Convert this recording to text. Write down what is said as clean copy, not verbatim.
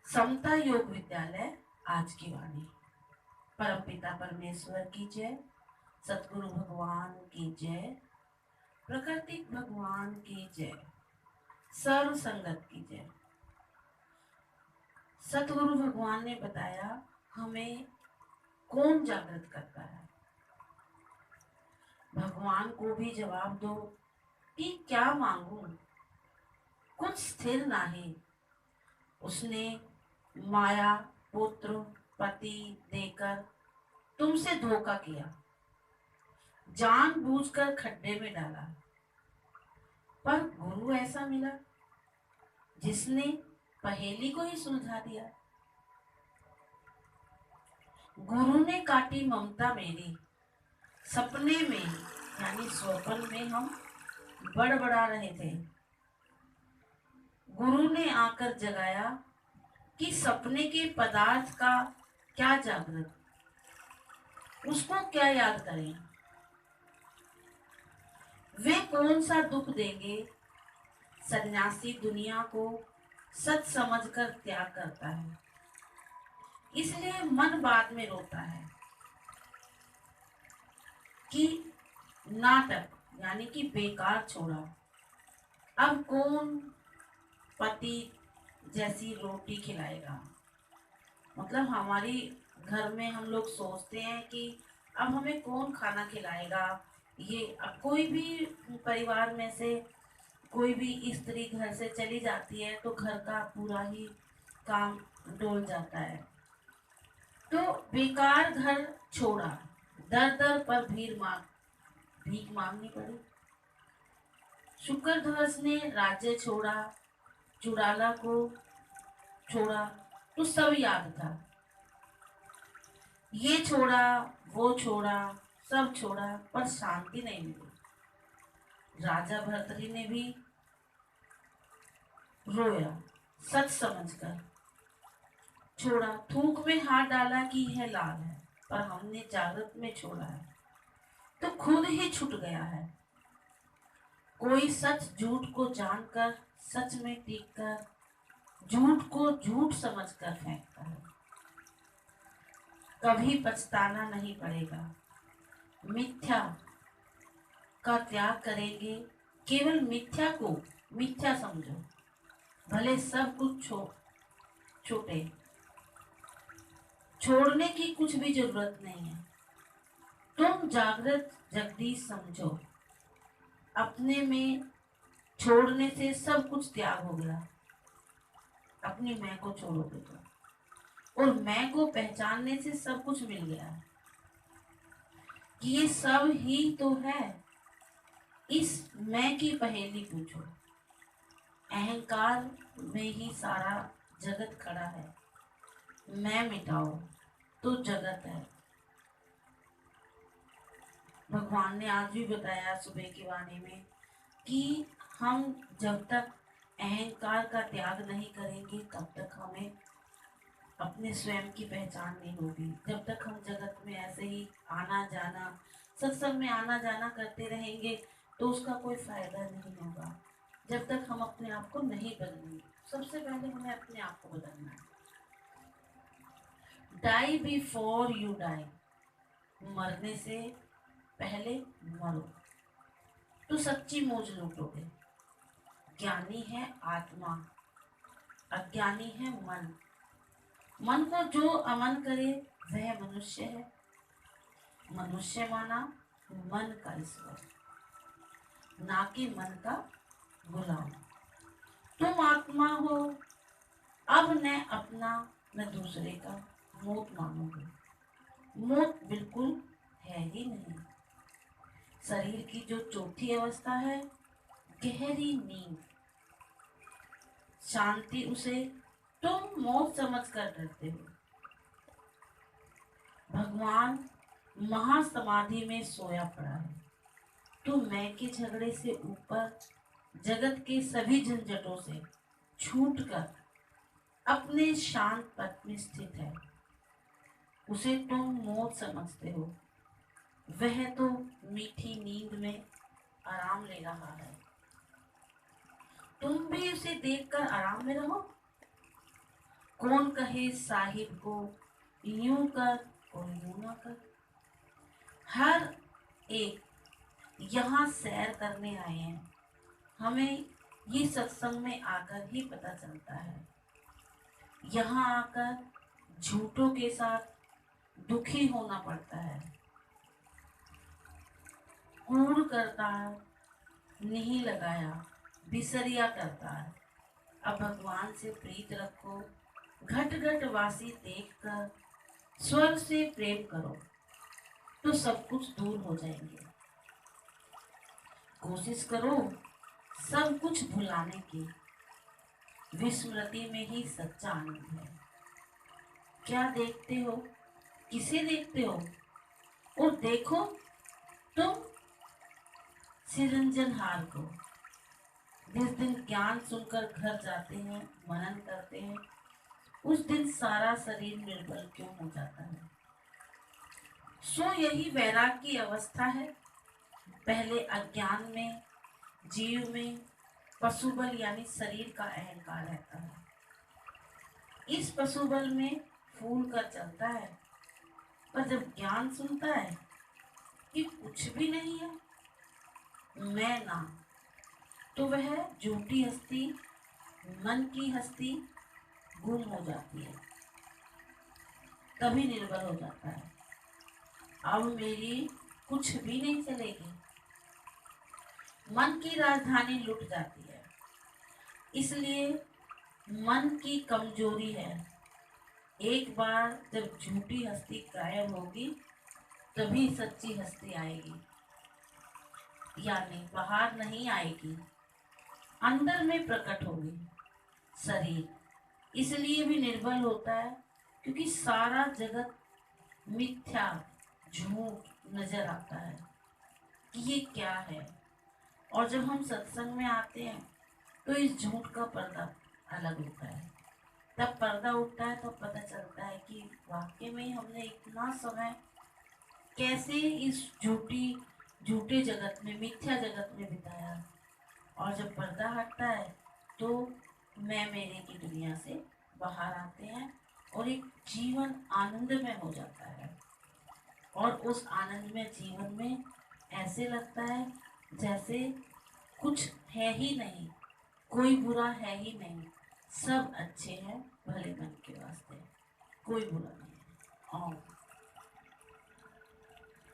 समता योग विद्यालय आज की वाणी। परमपिता परमेश्वर की जय, सतगुरु भगवान की जय, प्रकृति भगवान की जय, सर्व संगत की जय। सतगुरु भगवान ने बताया हमें कौन जागृत करता है। भगवान को भी जवाब दो कि क्या मांगू, कुछ स्थिर नहीं। उसने माया, पुत्र, पति देकर तुमसे धोखा किया, जानबूझकर खड्डे में डाला। पर गुरु ऐसा मिला जिसने पहेली को ही सुलझा दिया। गुरु ने काटी ममता मेरी, सपने में यानी स्वप्न में हम बड़बड़ा रहे थे। गुरु ने आकर जगाया कि सपने के पदार्थ का क्या जागृत, उसको क्या याद करें। वे कौन सा दुख देंगे। सन्यासी दुनिया को सच समझकर त्याग करता है, इसलिए मन बाद में रोता है कि नाटक यानी कि बेकार छोड़ा। अब कौन पति जैसी रोटी खिलाएगा। मतलब हमारी घर में हम लोग सोचते हैं कि अब हमें कौन खाना खिलाएगा। ये अब कोई भी परिवार में से कोई भी स्त्री घर से चली जाती है तो घर का पूरा ही काम डोल जाता है। तो बेकार घर छोड़ा, दर दर पर भीख मांगनी पड़ी। शुक्र ध्वज ने राज्य छोड़ा, चुड़ाला को छोड़ा तो सब याद था। ये छोड़ा, वो छोड़ा, सब छोड़ा, पर शांति नहीं मिली। राजा भर्तरी ने भी रोया, सच समझकर छोड़ा। थूक में हाथ डाला कि यह लाल है, पर हमने जागृत में छोड़ा है तो खुद ही छूट गया है। कोई सच झूठ को जानकर सच में टिक कर झूठ को झूठ समझकर फेंकता है। कभी पछताना नहीं पड़ेगा। मिथ्या का त्याग करेंगे, केवल मिथ्या को मिथ्या समझो, भले सब कुछ छूटे। छोड़ने की कुछ भी जरूरत नहीं है। तुम जागृत जगदीश समझो, अपने में छोड़ने से सब कुछ त्याग हो गया। अपनी मैं को छोड़ोगे तो, और मैं को पहचानने से सब कुछ मिल गया कि ये सब ही तो है। इस मैं की पहेली पूछो, अहंकार में ही सारा जगत खड़ा है। मैं मिटाओ तो जगत है। भगवान ने आज भी बताया सुबह की वाणी में कि हम जब तक अहंकार का त्याग नहीं करेंगे तब तक हमें अपने स्वयं की पहचान नहीं होगी। जब तक हम जगत में ऐसे ही आना जाना, सत्संग में आना जाना करते रहेंगे तो उसका कोई फायदा नहीं होगा। जब तक हम अपने आप को नहीं बदलेंगे। सबसे पहले हमें अपने आप को बदलना है। डाई बिफोर यू डाई, मरने से पहले मरो तो सच्ची मौज लूटोगे। ज्ञानी है आत्मा, अज्ञानी है मन। मन को जो अमन करे वह मनुष्य है। मनुष्य माना मन का ईश्वर, ना कि मन का गुलाम। तुम आत्मा हो, अब न अपना न दूसरे का मौत मांगोगे। मौत बिल्कुल है ही नहीं। शरीर की जो चौथी अवस्था है, गहरी नींद, शांति, उसे तुम मौत समझ कर डरते हो। भगवान महासमाधि में सोया पड़ा है। तो मैं के झगड़े से ऊपर जगत के सभी झंझटों से छूटकर अपने शांत पद में स्थित है। उसे तुम मौत समझते हो, वह तो मीठी नींद में आराम ले रहा है। तुम भी उसे देखकर आराम में रहो। कौन कहे साहिब को यूं कर और यूं ना कर। हर एक यहाँ सैर करने आए हैं, हमें ये सत्संग में आकर ही पता चलता है। यहाँ आकर झूठों के साथ दुखी होना पड़ता है। कूड़ करता है, नहीं लगाया बिसरिया करता है। अब भगवान से प्रीत रखो, घट घट वासी देख कर स्वर से प्रेम करो, तो सब कुछ दूर हो जाएंगे। कोशिश करो सब कुछ भुलाने की, विस्मृति में ही सच्चा आनंद है। क्या देखते हो, किसे देखते हो, और देखो तुम सिरंजनहार को। जिस दिन ज्ञान सुनकर घर जाते हैं, मनन करते हैं, उस दिन सारा शरीर निर्बल क्यों हो जाता है। सो यही वैराग की अवस्था है। पहले अज्ञान में जीव में पशुबल यानी शरीर का अहंकार रहता है। इस पशुबल में फूल कर चलता है, पर जब ज्ञान सुनता है कि कुछ भी नहीं है, मैं ना, तो वह झूठी हस्ती, मन की हस्ती गुम हो जाती है, तभी निर्बल हो जाता है। अब मेरी कुछ भी नहीं चलेगी, मन की राजधानी लुट जाती है। इसलिए मन की कमजोरी है। एक बार जब झूठी हस्ती गायब होगी, तभी सच्ची हस्ती आएगी, यानी बाहर नहीं आएगी, अंदर में प्रकट होगी। शरीर इसलिए भी निर्बल होता है क्योंकि सारा जगत मिथ्या, झूठ नजर आता है कि ये क्या है। और जब हम सत्संग में आते हैं तो इस झूठ का पर्दा अलग होता है। तब पर्दा उठता है तो पता चलता है कि वाकई में हमने इतना समय कैसे इस झूठे जगत में, मिथ्या जगत में बिताया। और जब पर्दा हटता है तो मैं मेरे की दुनिया से बाहर आते हैं और एक जीवन आनंदमय हो जाता है। और उस आनंद में जीवन में ऐसे लगता है जैसे कुछ है ही नहीं, कोई बुरा है ही नहीं, सब अच्छे हैं भले मन के वास्ते, कोई बुरा नहीं है। और